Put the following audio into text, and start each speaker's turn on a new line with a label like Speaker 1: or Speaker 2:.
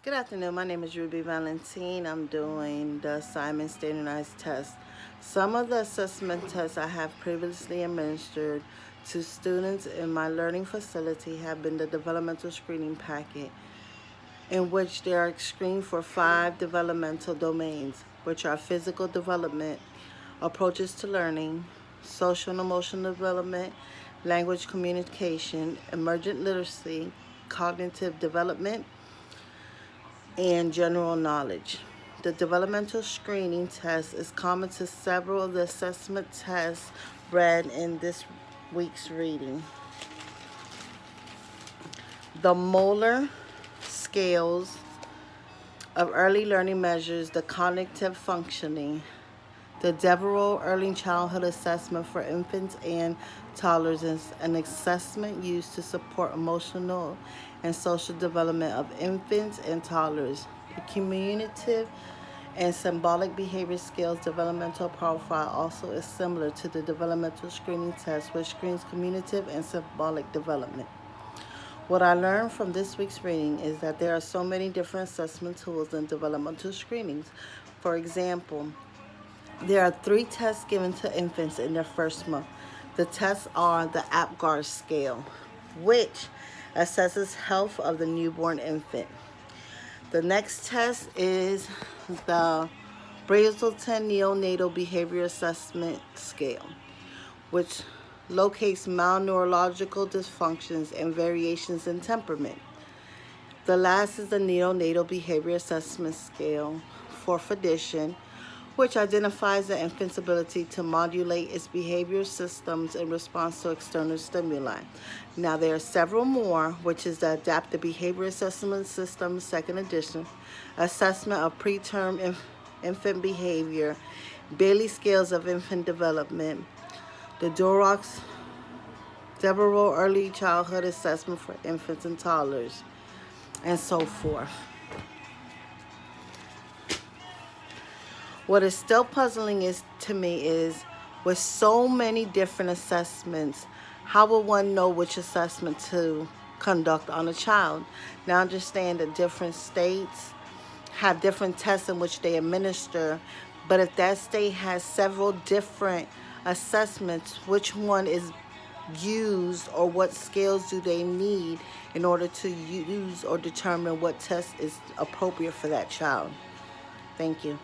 Speaker 1: Good afternoon. My name is Ruby Valentine. I'm doing the assignment standardized test. Some of the assessment tests I have previously administered to students in my learning facility have been the developmental screening packet, in which they are screened for 5 developmental domains, which are physical development, approaches to learning, social and emotional development, language communication, emergent literacy, cognitive development, and general knowledge. The developmental screening test is common to several of the assessment tests read in this week's reading. The Moeller scales of early learning measures the cognitive functioning. The Devereux Early Childhood Assessment for Infants and Toddlers is an assessment used to support emotional and social development of infants and toddlers. The Cumulative and Symbolic Behavior Scales developmental profile also is similar to the developmental screening test, which screens cumulative and symbolic development. What I learned from this week's reading is that there are so many different assessment tools in developmental screenings. For example, there are 3 tests given to infants in their first month. The tests are the APGAR scale, which assesses health of the newborn infant. The next test is the Brazelton Neonatal Behavior Assessment Scale, which locates mild neurological dysfunctions and variations in temperament. The last is the Neonatal Behavior Assessment Scale for Fedition, which identifies the infant's ability to modulate its behavioral systems in response to external stimuli. Now, there are several more, which is the Adaptive Behavior Assessment System, second edition, Assessment of Preterm Infant Behavior, Bailey Scales of Infant Development, the Devereux Early Childhood Assessment for Infants and Toddlers, and so forth. What is still puzzling to me is, with so many different assessments, how will one know which assessment to conduct on a child? Now, I understand that different states have different tests in which they administer, but if that state has several different assessments, which one is used, or what scales do they need in order to use or determine what test is appropriate for that child? Thank you.